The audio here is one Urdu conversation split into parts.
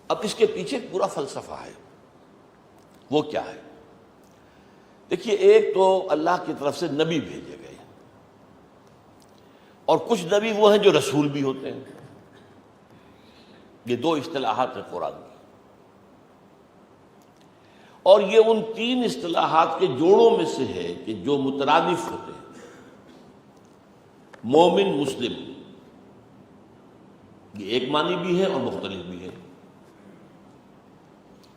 اب اس کے پیچھے ایک پورا فلسفہ ہے. وہ کیا ہے؟ دیکھیے، ایک تو اللہ کی طرف سے نبی بھیجے گئے، اور کچھ نبی وہ ہیں جو رسول بھی ہوتے ہیں. یہ دو اصطلاحات ہیں قرآن کی، اور یہ ان تین اصطلاحات کے جوڑوں میں سے ہے کہ جو مترادف ہوتے ہیں. مومن مسلم یہ ایک معنی بھی ہے اور مختلف بھی ہے.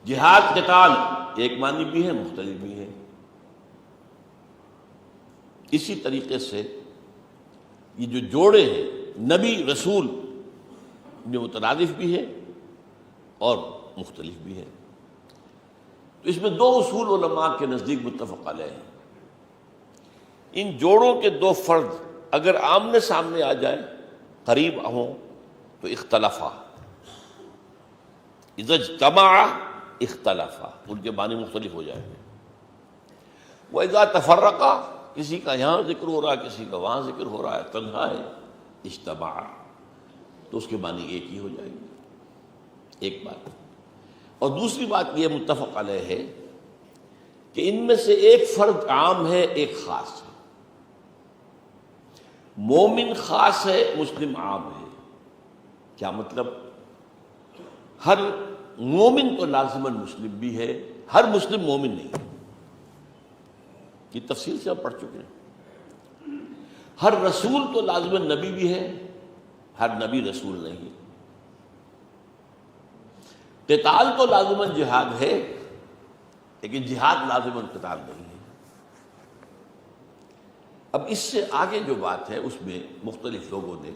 جہاد قتال ایک معنی بھی ہے، مختلف بھی ہے. اسی طریقے سے یہ جو جوڑے ہیں نبی رسول، جو مترادف بھی ہے اور مختلف بھی ہے. تو اس میں دو اصول علماء کے نزدیک متفق علیہ ہیں. ان جوڑوں کے دو فرد اگر آمنے سامنے آ جائیں، قریب ہوں، تو اختلافا. اذا اجتمع اختلافا، ان کے معنی مختلف ہو جائیں گے. واذا تفرقا، کسی کا یہاں ذکر ہو رہا ہے، کسی کا وہاں ذکر ہو رہا ہے، تنہا ہے، اجتماع، تو اس کے معنی ایک ہی ہو جائیں گے. ایک بات. اور دوسری بات یہ متفق علیہ ہے کہ ان میں سے ایک فرد عام ہے، ایک خاص ہے. مومن خاص ہے، مسلم عام ہے. کیا مطلب؟ ہر مومن تو لازماً مسلم بھی ہے، ہر مسلم مومن نہیں ہے. یہ تفصیل سے ہم پڑھ چکے ہیں. ہر رسول تو لازماً نبی بھی ہے، ہر نبی رسول نہیں ہے. قتال تو لازماً جہاد ہے، لیکن جہاد لازماً قتال نہیں ہے. اب اس سے آگے جو بات ہے اس میں مختلف لوگوں نے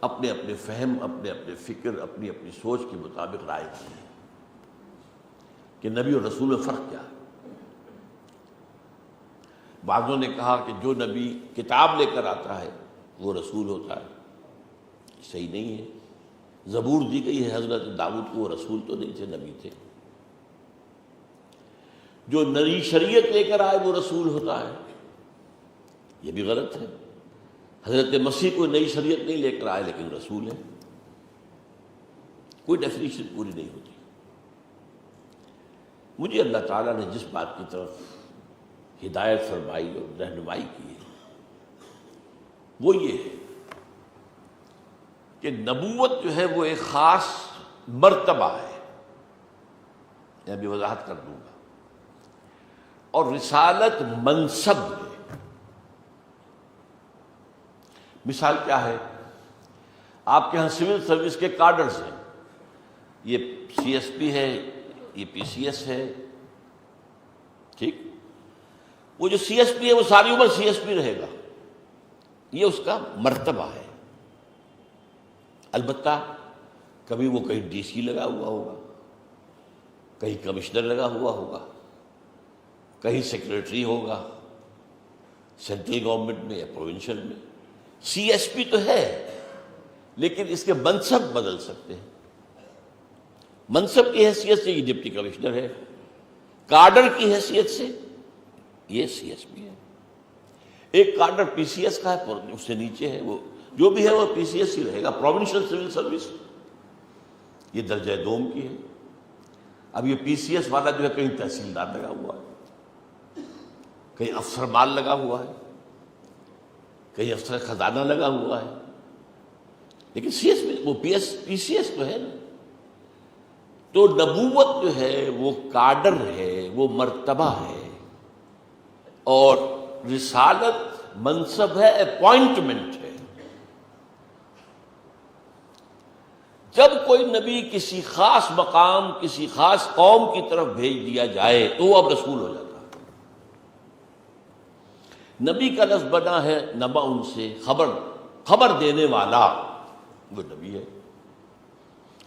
اپنے اپنے فہم، اپنے اپنے فکر، اپنی اپنی سوچ کے مطابق رائے دی ہے کہ نبی اور رسول میں فرق کیا ہے. بعضوں نے کہا کہ جو نبی کتاب لے کر آتا ہے وہ رسول ہوتا ہے. صحیح نہیں ہے. زبور دی گئی ہے حضرت داؤد کو، وہ رسول تو نہیں تھے، نبی تھے. جو نئی شریعت لے کر آئے وہ رسول ہوتا ہے، یہ بھی غلط ہے. حضرت مسیح کو نئی شریعت نہیں لے کر آئے لیکن رسول ہے. کوئی ڈیفینیشن پوری نہیں ہوتی. مجھے اللہ تعالیٰ نے جس بات کی طرف ہدایت فرمائی اور رہنمائی کی ہے وہ یہ ہے کہ نبوت جو ہے وہ ایک خاص مرتبہ ہے، میں ابھی وضاحت کر دوں گا. اور رسالت منصب ہے. مثال کیا ہے؟ آپ کے ہاں سول سروس کے کارڈرز ہیں، یہ سی ایس پی ہے، یہ پی سی ایس ہے. ٹھیک، وہ جو سی ایس پی ہے وہ ساری عمر سی ایس پی رہے گا، یہ اس کا مرتبہ ہے. البتہ کبھی وہ کہیں ڈی سی لگا ہوا ہوگا، کہیں کمشنر لگا ہوا ہوگا، کہیں سیکریٹری ہوگا، سینٹرل گورنمنٹ میں یا پروونشل میں. سی ایس پی تو ہے لیکن اس کے منصب بدل سکتے ہیں. منصب کی حیثیت سے یہ ڈپٹی کمشنر ہے، کارڈر کی حیثیت سے یہ سی ایس پی ہے. ایک کارڈر پی سی ایس کا ہے، اس سے نیچے ہے، وہ جو بھی ہے وہ پی سی ایس ہی رہے گا. پروونشل سول سروس یہ درجہ دوم کی ہے. اب یہ پی سی ایس والا جو ہے کہیں تحصیلدار لگا ہوا ہے، کہیں افسر مال لگا ہوا ہے، کہیں افسر خزانہ لگا ہوا ہے، لیکن سی ایس میں وہ پی سی ایس تو ہے نا. تو نبوت جو ہے وہ کارڈر ہے، وہ مرتبہ ہے، اور رسالت منصب ہے، اپوائنٹمنٹ ہے. جب کوئی نبی کسی خاص مقام، کسی خاص قوم کی طرف بھیج دیا جائے تو وہ اب رسول ہو جاتا ہے. نبی کا لفظ بنا ہے نبا، ان سے خبر دینے والا، وہ نبی ہے.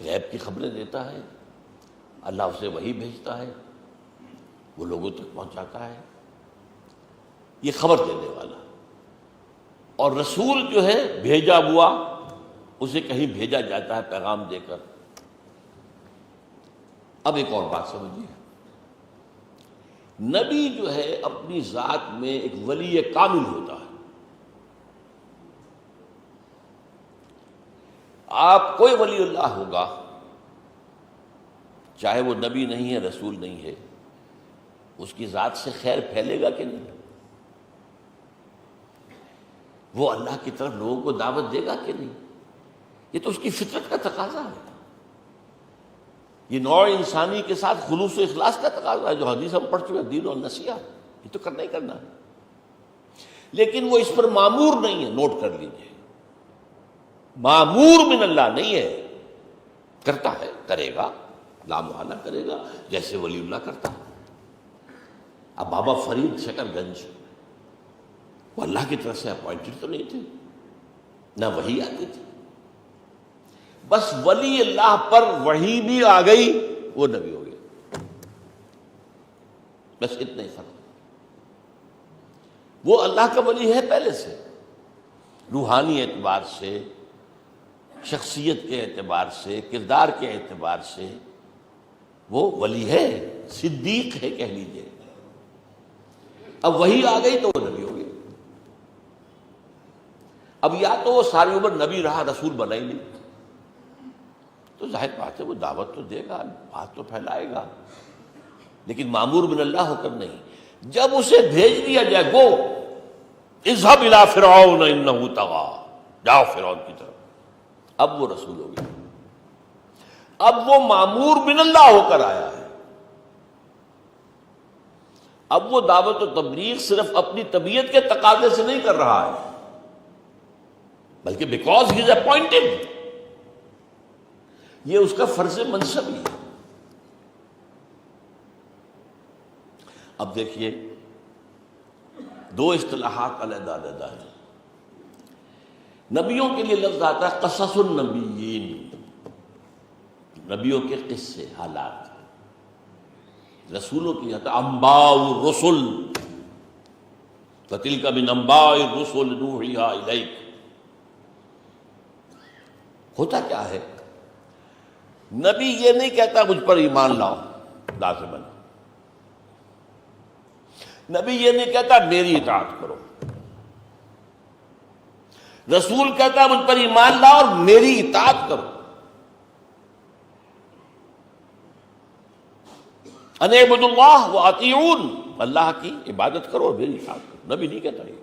غیب کی خبریں دیتا ہے، اللہ اسے وحی بھیجتا ہے، وہ لوگوں تک پہنچاتا ہے. یہ خبر دینے والا. اور رسول جو ہے بھیجا ہوا، اسے کہیں بھیجا جاتا ہے پیغام دے کر. اب ایک اور بات سمجھیے، نبی جو ہے اپنی ذات میں ایک ولی کامل ہوتا ہے. آپ کوئی ولی اللہ ہوگا چاہے وہ نبی نہیں ہے، رسول نہیں ہے، اس کی ذات سے خیر پھیلے گا کہ نہیں؟ وہ اللہ کی طرف لوگوں کو دعوت دے گا کہ نہیں؟ یہ تو اس کی فطرت کا تقاضا ہے، یہ نوع انسانی کے ساتھ خلوص و اخلاص کا تقاضا ہے، جو حدیث ہم پڑھ چکے ہیں، دین اور نصیحہ، یہ تو کرنا ہی کرنا ہے۔ لیکن وہ اس پر معمور نہیں ہے، نوٹ کر لیجئے، معمور من اللہ نہیں ہے، کرتا ہے، کرے گا، لامحالہ کرے گا، جیسے ولی اللہ کرتا ہے۔ اب بابا فرید شکر گنج وہ اللہ کی طرف سے اپوائنٹڈ تو نہیں تھے، نہ وحی آتی تھی، بس ولی اللہ پر وحی بھی آ گئی، وہ نبی ہو گیا، بس اتنا ہی فرق۔ وہ اللہ کا ولی ہے پہلے سے، روحانی اعتبار سے، شخصیت کے اعتبار سے، کردار کے اعتبار سے وہ ولی ہے، صدیق ہے کہہ لیجیے۔ اب وہی آ گئی تو وہ نبی ہو گیا۔ اب یا تو وہ ساری عمر نبی رہا، رسول بنا ہی نہیں، تو ظاہر بات ہے وہ دعوت تو دے گا، بات تو پھیلائے گا، لیکن معمور من اللہ ہو کر نہیں۔ جب اسے بھیج دیا جائے، گو اذهب الى فرعون انه طغى، جاؤ فرعون کی طرف، اب وہ رسول ہو گیا، اب وہ معمور من اللہ ہو کر آیا ہے۔ اب وہ دعوت و تبلیغ صرف اپنی طبیعت کے تقاضے سے نہیں کر رہا ہے، بلکہ بیکاز ہی از اپوائنٹڈ، یہ اس کا فرض منصب ہی ہے۔ اب دیکھیے دو اصطلاحات علیحدہ علیحدہ ہیں۔ نبیوں کے لیے لفظ آتا ہے قصص النبیین، نبیوں کے قصے، حالات۔ رسولوں کی آتا ہے انباء الرسل، وَتِلْكَ مِنْ أَنْبَاءِ الرُّسُلِ نُوحِيهَا إِلَيْكَ۔ ہوتا کیا ہے؟ نبی یہ نہیں کہتا مجھ پر ایمان لاؤ لازماً، نبی یہ نہیں کہتا میری اطاعت کرو، رسول کہتا مجھ پر ایمان لاؤ اور میری اطاعت کرو۔ ان اعبدوا اللہ واطیعون، اللہ کی عبادت کرو اور میری اطاعت کرو۔ نبی نہیں کہتا یہ،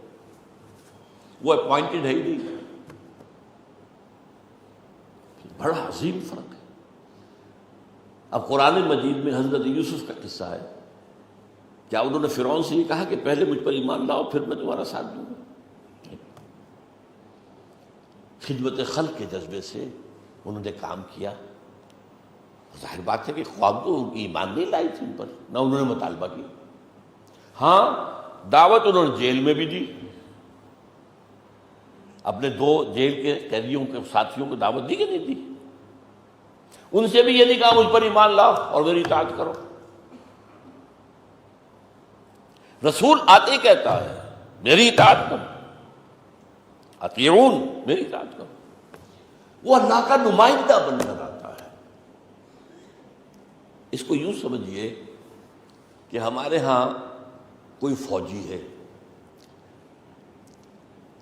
وہ اپوائنٹڈ ہے ہی نہیں۔ بڑا عظیم فرق ہے۔ اب قرآن مجید میں حضرت یوسف کا قصہ ہے، کیا انہوں نے فرعون سے یہ کہا کہ پہلے مجھ پر ایمان لاؤ پھر میں تمہارا ساتھ دوں گا؟ خدمت خلق کے جذبے سے انہوں نے کام کیا۔ ظاہر بات ہے کہ خواب تو ان کی ایمان نہیں لائی تھی ان پر، نہ انہوں نے مطالبہ کیا۔ ہاں دعوت انہوں نے جیل میں بھی دی، اپنے دو جیل کے قیدیوں کے ساتھیوں کو دعوت دی کہ نہیں دی؟ ان سے بھی یہ نہیں کہا مجھ پر ایمان لاؤ اور میری اطاعت کرو۔ رسول آتے ہی کہتا ہے میری اطاعت کرو، اطیعون، میری اطاعت کرو۔ وہ اللہ کا نمائندہ بن کر آتا ہے۔ اس کو یوں سمجھیے کہ ہمارے ہاں کوئی فوجی ہے،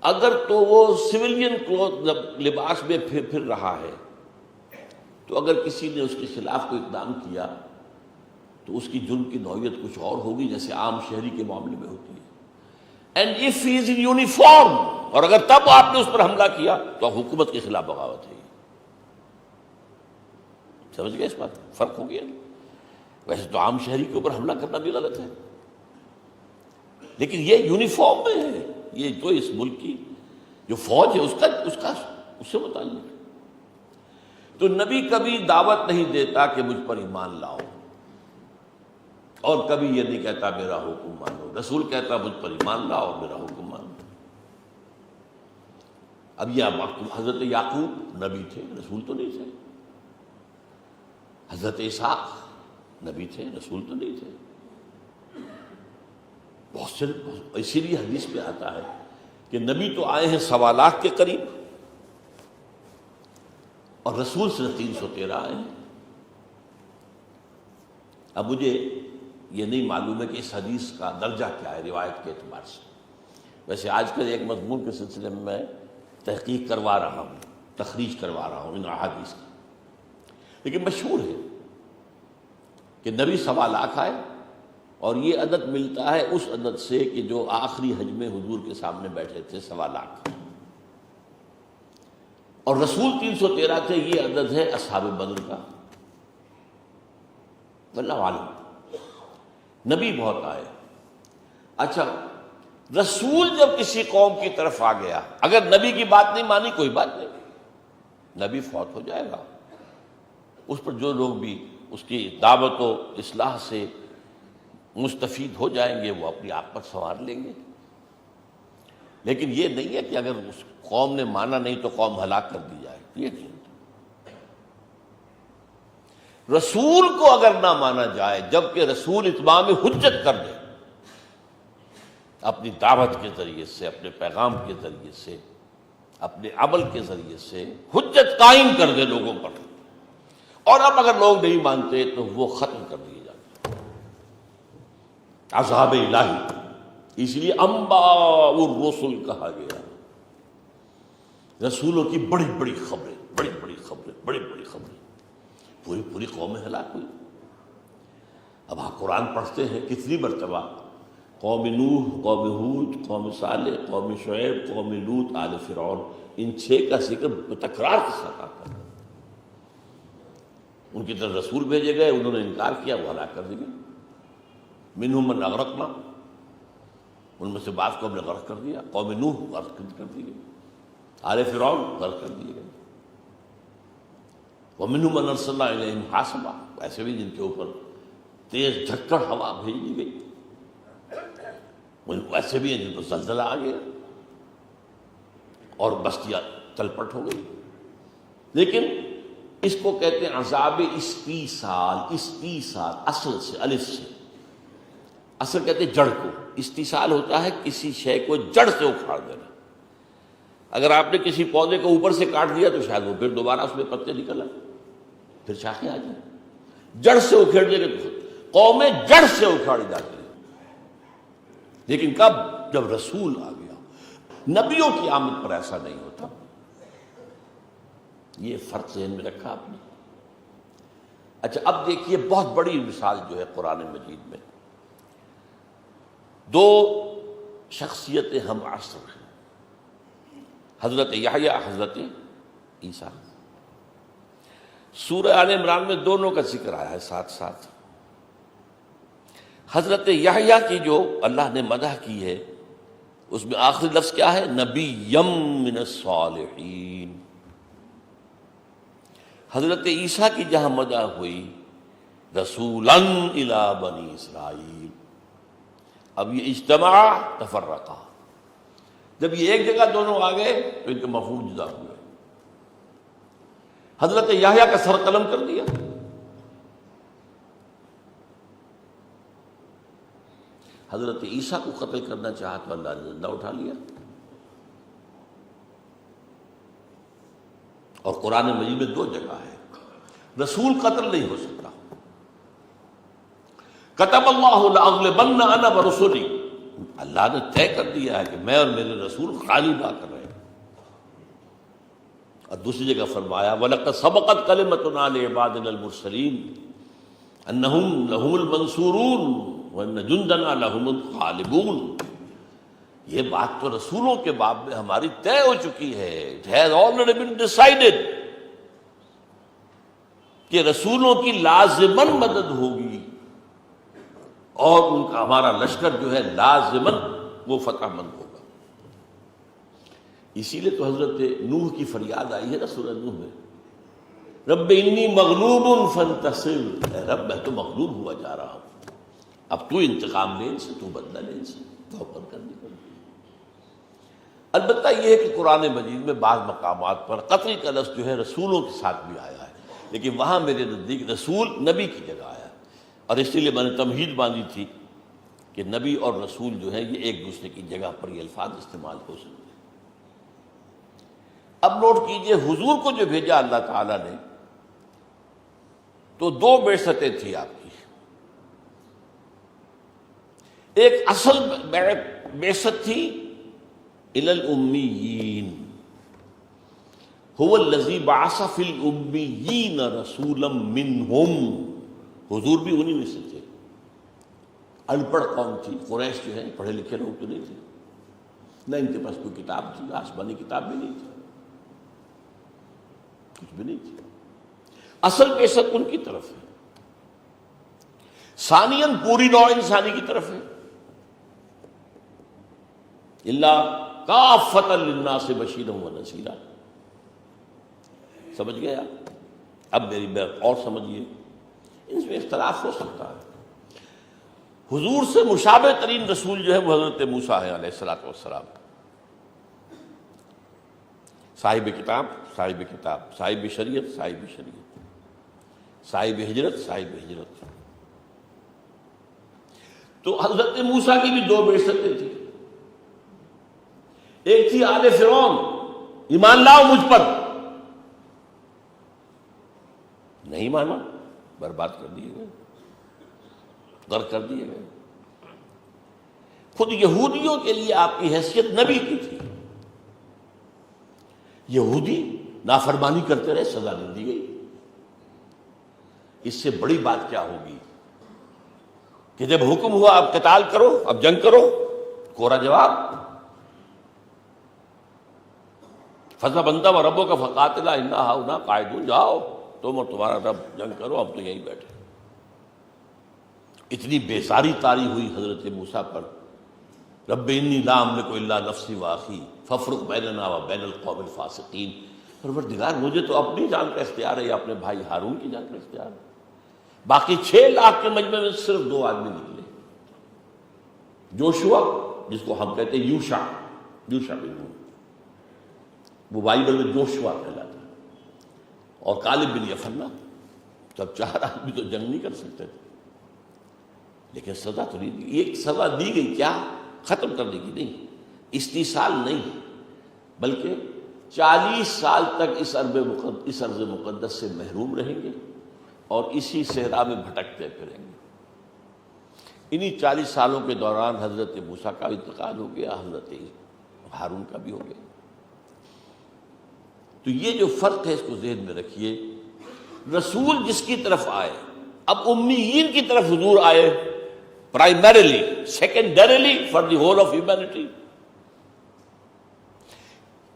اگر تو وہ سویلین کلوتھ لباس میں پھر رہا ہے، تو اگر کسی نے اس کے خلاف کوئی اقدام کیا تو اس کی جرم کی نوعیت کچھ اور ہوگی جیسے عام شہری کے معاملے میں ہوتی ہے۔ And if he is in uniform, اور اگر تب آپ نے اس پر حملہ کیا تو حکومت کے خلاف بغاوت ہے۔ سمجھ گئے اس بات؟ فرق ہو گیا۔ ویسے تو عام شہری کے اوپر حملہ کرنا بھی غلط ہے، لیکن یہ یونیفارم میں ہے، یہ جو اس ملک کی جو فوج ہے اس سے متعلق۔ تو نبی کبھی دعوت نہیں دیتا کہ مجھ پر ایمان لاؤ، اور کبھی یہ نہیں کہتا میرا حکم مانو۔ رسول کہتا مجھ پر ایمان لاؤ اور میرا حکم مانو۔ اب یہ حضرت یعقوب نبی تھے، رسول تو نہیں تھے۔ حضرت اسحاق نبی تھے، رسول تو نہیں تھے۔ بہت سے، اسی لیے حدیث میں آتا ہے کہ نبی تو آئے ہیں 1.25 لاکھ کے قریب، اور رسول صرف 313 آئے ہیں۔ اب مجھے یہ نہیں معلوم ہے کہ اس حدیث کا درجہ کیا ہے روایت کے اعتبار سے۔ ویسے آج کل ایک مضمون کے سلسلے میں تحقیق کروا رہا ہوں، تخریج کروا رہا ہوں ان احادیث کی، لیکن مشہور ہے کہ نبی 1.25 لاکھ آئے، اور یہ عدد ملتا ہے اس عدد سے کہ جو آخری حج میں حضور کے سامنے بیٹھے تھے 1.25 لاکھ، اور رسول 313 تھے، یہ عدد ہے اصحاب بدر کا۔ واللہ عالم، نبی بہت آئے۔ اچھا، رسول جب کسی قوم کی طرف آ گیا، اگر نبی کی بات نہیں مانی کوئی بات نہیں، نبی فوت ہو جائے گا، اس پر جو لوگ بھی اس کی دعوت و اصلاح سے مستفید ہو جائیں گے وہ اپنی عاقبت سنوار لیں گے۔ لیکن یہ نہیں ہے کہ اگر اس قوم نے مانا نہیں تو قوم ہلاک کر دی جائے، یہ نہیں۔ رسول کو اگر نہ مانا جائے جبکہ رسول اتمام حجت کر دے، اپنی دعوت کے ذریعے سے، اپنے پیغام کے ذریعے سے، اپنے عمل کے ذریعے سے حجت قائم کر دے لوگوں پر، اور اب اگر لوگ نہیں مانتے تو وہ ختم کر دیے جاتے ہیں۔ عذاب الہی، اس لیے انباء الرسل کہا گیا، رسولوں کی بڑی بڑی خبریں، بڑی بڑی خبریں، بڑی بڑی خبریں، پوری پوری قومیں ہلاک ہوئی۔ اب آپ قرآن پڑھتے ہیں کتنی مرتبہ قوم نوح، قوم ہود، قوم صالح، قوم شعیب، قوم لوط، آل فرعون، ان 6 کا ذکر تکرار کے ساتھ آتا ہے۔ ان کی طرف رسول بھیجے گئے، انہوں نے انکار کیا، وہ ہلاک کر دیے۔ منہم من اغرقنا، ان میں سے بعض کو ہم نے غرق کر دیا۔ قوم نوح غرق کر دی گئی، آل فرعون غرق کر دیے گئے۔ ومنہم من ارسلنا الیہم حاصبا، ایسے بھی جن کے اوپر تیز جھکڑ ہوا بھیج دی گئی، ایسے بھی ہیں جن کو زلزلہ آ گیا اور بستیاں تلپٹ ہو گئی۔ لیکن اس کو کہتے ہیں عذاب استیصال، استیصال اصل سے، الف سے، اصل کہتے ہیں جڑ کو، استیصال ہوتا ہے کسی شے کو جڑ سے اکھاڑ دینا۔ اگر آپ نے کسی پودے کو اوپر سے کاٹ دیا تو شاید وہ پھر دوبارہ اس میں پتے نکل آئے، پھر شاخیں آ جائیں۔ جڑ سے اکھیڑ دے گا، قومیں جڑ سے اکھاڑی جاتی ہیں۔ لیکن کب؟ جب رسول آ گیا۔ نبیوں کی آمد پر ایسا نہیں ہوتا، یہ فرق ذہن میں رکھا آپ نے۔ اچھا، اب دیکھیے بہت بڑی مثال جو ہے قرآن مجید میں، 2 شخصیتیں ہم عصر ہیں، حضرت یحییٰ، حضرت عیسیٰ۔ سورہ آل عمران میں دونوں کا ذکر آیا ہے ساتھ ساتھ۔ حضرت یحییٰ کی جو اللہ نے مدح کی ہے اس میں آخری لفظ کیا ہے؟ نبیم من الصالحین۔ حضرت عیسیٰ کی جہاں مدح ہوئی رسولا الی بنی اسرائیل، اب یہ اجتماع تفرقہ، جب یہ ایک جگہ دونوں آ گئے تو ان کے مفہوم جدا ہوئے۔ حضرت یحییٰ کا سر قلم کر دیا، حضرت عیسیٰ کو قتل کرنا چاہا تو اللہ نے زندہ اٹھا لیا۔ اور قرآن مجید میں 2 جگہ ہے، رسول قتل نہیں ہو سکتا۔ کتب اللہ لأغلبن انا ورسلی، اللہ نے طے کر دیا ہے کہ میں اور میرے رسول غالب آ کر رہے ہیں۔ اور دوسری جگہ فرمایا وَلَقَدْ سَبَقَتْ كَلِمَتُنَا لِعِبَادِنَا الْمُرْسَلِينَ أَنَّهُمْ لَهُمُ الْمَنْصُورُونَ وَإِنَّ جُنْدَنَا لَهُمُ الْغَالِبُونَ۔ یہ بات تو رسولوں کے باب میں ہماری طے ہو چکی ہے، it has already been decided کہ رسولوں کی لازماً مدد ہوگی اور ان کا ہمارا لشکر جو ہے لازماً وہ فتح مند ہوگا۔ اسی لیے تو حضرت نوح کی فریاد آئی ہے نا سورہ نوح میں، رب انی مغلوب فانتصر، اے رب میں تو مغلوب ہوا جا رہا ہوں، اب تو انتقام لے ان سے، تو بدلہ لے ان سے، توبہ کرنی پڑے۔ البتہ یہ ہے کہ قرآن مجید میں بعض مقامات پر قتل کا لفظ جو ہے رسولوں کے ساتھ بھی آیا ہے، لیکن وہاں میرے نزدیک رسول نبی کی جگہ آیا، اور اسی لیے میں نے تمہید باندھی تھی کہ نبی اور رسول جو ہے یہ ایک دوسرے کی جگہ پر یہ الفاظ استعمال ہو سکتے ہیں۔ اب نوٹ کیجئے، حضور کو جو بھیجا اللہ تعالیٰ نے تو 2 بعثتیں تھی آپ کی۔ ایک اصل بعثت تھی الی الامیین، هو الذی بعث فی الامیین رسولا منہم، حضور بھی انہی میں سے تھے. ان پڑھ قوم تھی قریش جو ہے، پڑھے لکھے لوگ تو نہیں تھے، نہ ان کے پاس کوئی کتاب تھی، آسمانی کتاب بھی نہیں تھی، کچھ بھی نہیں تھی. اصل بعثت ان کی طرف ہے. ثانیاً پوری نوع انسانی کی طرف ہے. اللہ کافۃ للناس بشیرا و نذیرا. سمجھ گئے آپ؟ اب میری بات اور سمجھیے، اس میں اختلاف ہو سکتا ہے. حضور سے مشابہ ترین رسول جو ہے وہ حضرت موسیٰ ہے علیہ الصلوۃ والسلام. صاحب کتاب، صاحب کتاب، صاحب شریعت، صاحب شریعت، صاحب ہجرت، صاحب ہجرت. تو حضرت موسیٰ کی بھی دو بعثتیں تھیں. ایک تھی آل فرعون، ایمان لاؤ مجھ پر، نہیں مانا، برباد کر دیے گئے، غرق کر دیے گئے. خود یہودیوں کے لیے آپ کی حیثیت نبی کی تھی. یہودی نافرمانی کرتے رہے، سزا نہیں دی گئی. اس سے بڑی بات کیا ہوگی کہ جب حکم ہوا اب قتال کرو، اب جنگ کرو، کوڑا جواب فَذَهَبْ وَرَبُّكَ فَقَاتِلَا إِنَّا هَاهُنَا قَاعِدُونَ. جاؤ تم اور تمہارا رب جنگ کرو، اب تو یہیں بیٹھے. اتنی بیزاری طاری ہوئی حضرت موسیٰ پر. رب انی لا املک الا نفسی واخی فافرق بیننا و بین القوم الفاسقین. پروردگار مجھے تو اپنی جان کا اختیار ہے یا اپنے بھائی ہارون کی جان کا اختیار ہے. باقی 6 لاکھ کے مجمع میں صرف 2 آدمی نکلے. جوشوا جس کو ہم کہتے ہیں یوشع بن نون، وہ بائبل میں جوشوا کہلاتا ہے، اور کالب بن یفنہ. تو اب 4 آدمی تو جنگ نہیں کر سکتے تھے، لیکن سزا تو نہیں دی. ایک سزا دی گئی، کیا؟ ختم کرنے کی نہیں، استیصال نہیں، بلکہ 40 سال تک اس ارض مقدس سے محروم رہیں گے اور اسی صحرا میں بھٹکتے پھریں گے. انہی 40 سالوں کے دوران حضرت موسیٰ کا انتقال ہو گیا، حضرت ہارون کا بھی ہو گیا. تو یہ جو فرق ہے اس کو ذہن میں رکھیے. رسول جس کی طرف آئے، اب امیین کی طرف حضور آئے، primarily, secondarily for the whole of humanity.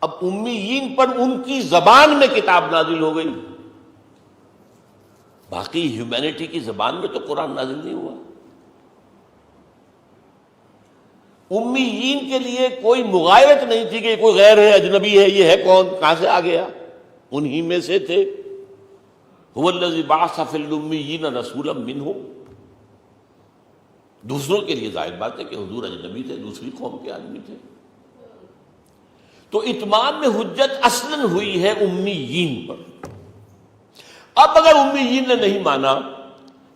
اب امیین پر ان کی زبان میں کتاب نازل ہو گئی، باقی ہیومینٹی کی زبان میں تو قرآن نازل نہیں ہوا. امیین کے لیے کوئی مغایرت نہیں تھی کہ کوئی غیر ہے، اجنبی ہے، یہ ہے کون، کہاں سے آ گیا؟ انہی میں سے تھے. هو الذی بعث فی الامیین رسولا منہم. دوسروں کے لیے ظاہر بات ہے کہ حضور اجنبی تھے، دوسری قوم کے آدمی تھے. تو اتمام میں حجت اصلاً ہوئی ہے امیین پر. اب اگر امیین نے نہیں مانا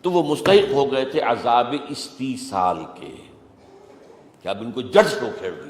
تو وہ مستحق ہو گئے تھے عذاب استیصال کے، کہ اب ان کو جڑ سے اکھیڑ دیا.